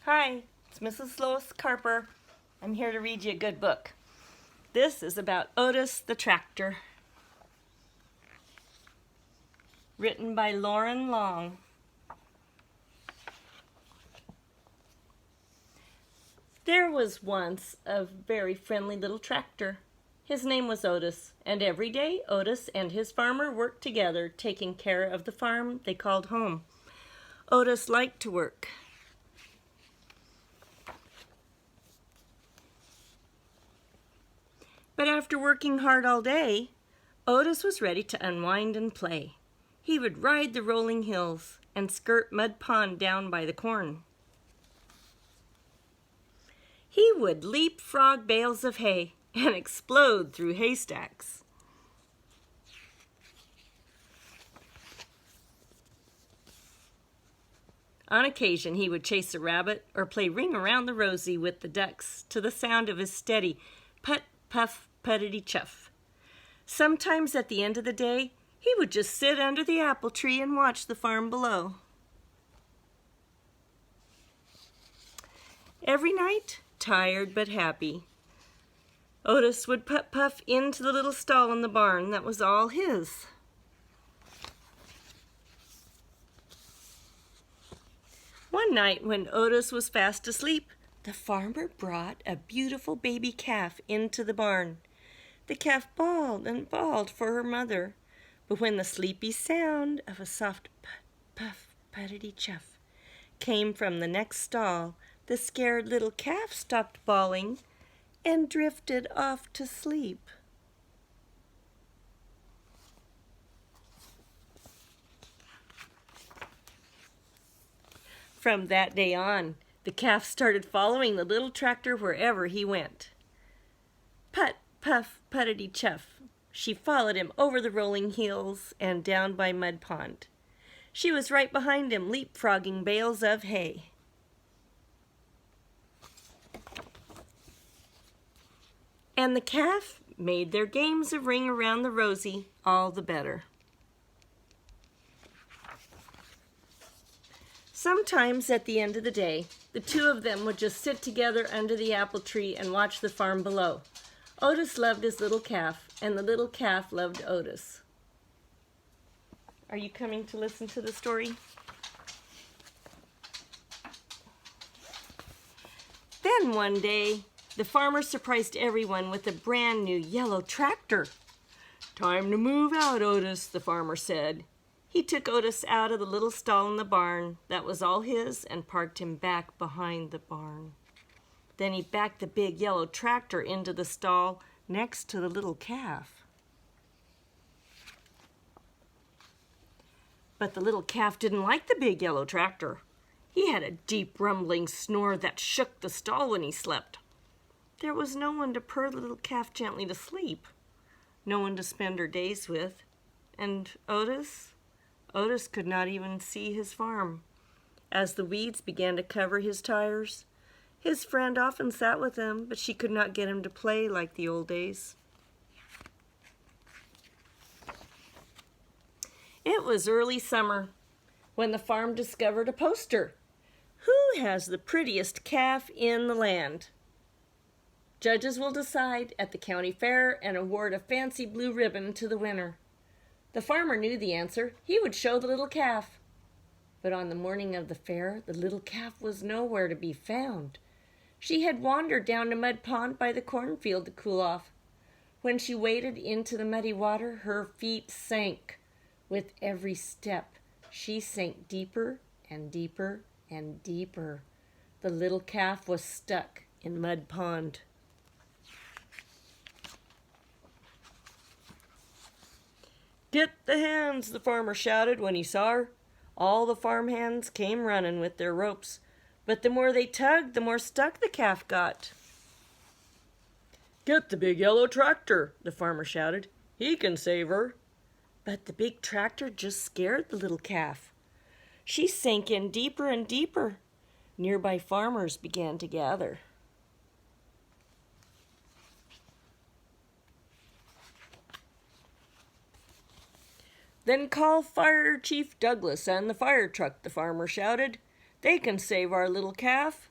Hi, it's Mrs. Lois Carper. I'm here to read you a good book. This is about Otis the Tractor, written by Lauren Long. There was once a very friendly little tractor. His name was Otis, and every day Otis and his farmer worked together, taking care of the farm they called home. Otis liked to work. But after working hard all day, Otis was ready to unwind and play. He would ride the rolling hills and skirt Mud Pond down by the corn. He would leapfrog bales of hay and explode through haystacks. On occasion, he would chase a rabbit or play Ring Around the Rosie with the ducks to the sound of his steady put, puff, puttity chuff. Sometimes at the end of the day, he would just sit under the apple tree and watch the farm below. Every night, tired but happy, Otis would puff into the little stall in the barn that was all his. One night when Otis was fast asleep, the farmer brought a beautiful baby calf into the barn. The calf bawled and bawled for her mother, but when the sleepy sound of a soft put, puff, puttity chuff came from the next stall, the scared little calf stopped bawling and drifted off to sleep. From that day on, the calf started following the little tractor wherever he went. Put, puff, puttity chuff. She followed him over the rolling hills and down by Mud Pond. She was right behind him, leapfrogging bales of hay. And the calf made their games of Ring Around the Rosie all the better. Sometimes at the end of the day, the two of them would just sit together under the apple tree and watch the farm below. Otis loved his little calf, and the little calf loved Otis. Are you coming to listen to the story? Then one day, the farmer surprised everyone with a brand new yellow tractor. "Time to move out, Otis," the farmer said. He took Otis out of the little stall in the barn that was all his and parked him back behind the barn. Then he backed the big yellow tractor into the stall next to the little calf. But the little calf didn't like the big yellow tractor. He had a deep rumbling snore that shook the stall when he slept. There was no one to purr the little calf gently to sleep, no one to spend her days with, and Otis could not even see his farm. As the weeds began to cover his tires, his friend often sat with him, but she could not get him to play like the old days. It was early summer when the farm discovered a poster. Who has the prettiest calf in the land? Judges will decide at the county fair and award a fancy blue ribbon to the winner. The farmer knew the answer. He would show the little calf. But on the morning of the fair, the little calf was nowhere to be found. She had wandered down to Mud Pond by the cornfield to cool off. When she waded into the muddy water, her feet sank. With every step, she sank deeper and deeper and deeper. The little calf was stuck in Mud Pond. "Get the hands," the farmer shouted when he saw her. All the farm hands came running with their ropes, but the more they tugged, the more stuck the calf got. "Get the big yellow tractor," the farmer shouted. "He can save her." But the big tractor just scared the little calf. She sank in deeper and deeper. Nearby farmers began to gather. "Then call Fire Chief Douglas and the fire truck," the farmer shouted. "They can save our little calf."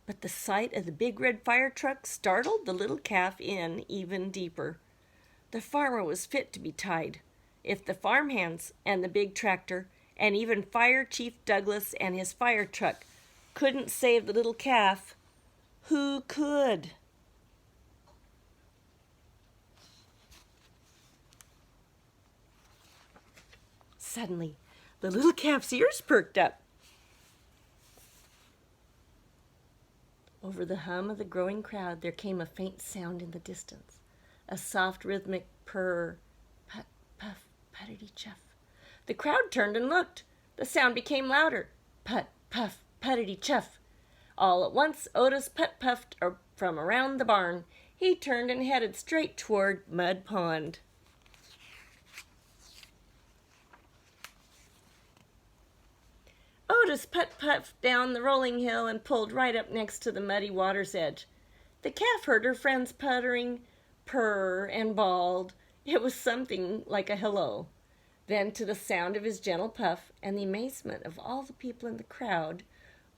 But the sight of the big red fire truck startled the little calf in even deeper. The farmer was fit to be tied. If the farmhands and the big tractor and even Fire Chief Douglas and his fire truck couldn't save the little calf, who could? Suddenly, the little calf's ears perked up. Over the hum of the growing crowd, there came a faint sound in the distance, a soft rhythmic purr, put, puff, puttity-chuff. The crowd turned and looked. The sound became louder, put, puff, puttity-chuff. All at once, Otis put-puffed from around the barn. He turned and headed straight toward Mud Pond. Otis put-puffed down the rolling hill and pulled right up next to the muddy water's edge. The calf heard her friends puttering, purr, and bawled. It was something like a hello. Then, to the sound of his gentle puff and the amazement of all the people in the crowd,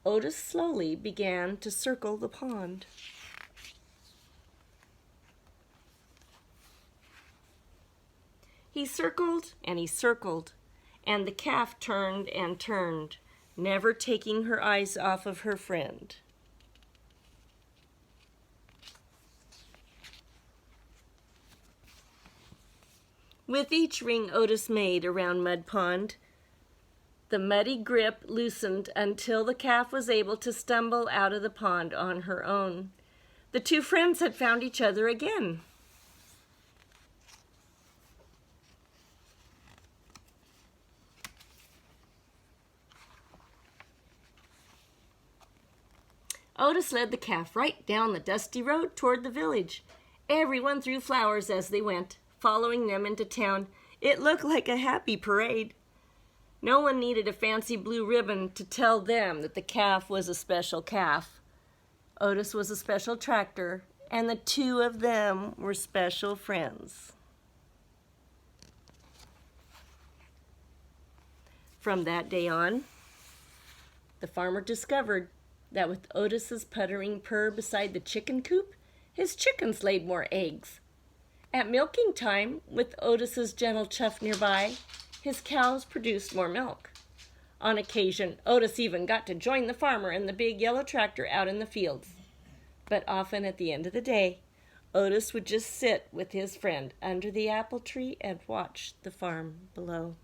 Otis slowly began to circle the pond. He circled, and the calf turned and turned, never taking her eyes off of her friend. With each ring Otis made around Mud Pond, the muddy grip loosened until the calf was able to stumble out of the pond on her own. The two friends had found each other again. Otis led the calf right down the dusty road toward the village. Everyone threw flowers as they went, following them into town. It looked like a happy parade. No one needed a fancy blue ribbon to tell them that the calf was a special calf. Otis was a special tractor, and the two of them were special friends. From that day on, the farmer discovered that with Otis's puttering purr beside the chicken coop, his chickens laid more eggs. At milking time, with Otis's gentle chuff nearby, his cows produced more milk. On occasion, Otis even got to join the farmer and the big yellow tractor out in the fields. But often at the end of the day, Otis would just sit with his friend under the apple tree and watch the farm below.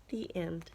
The end.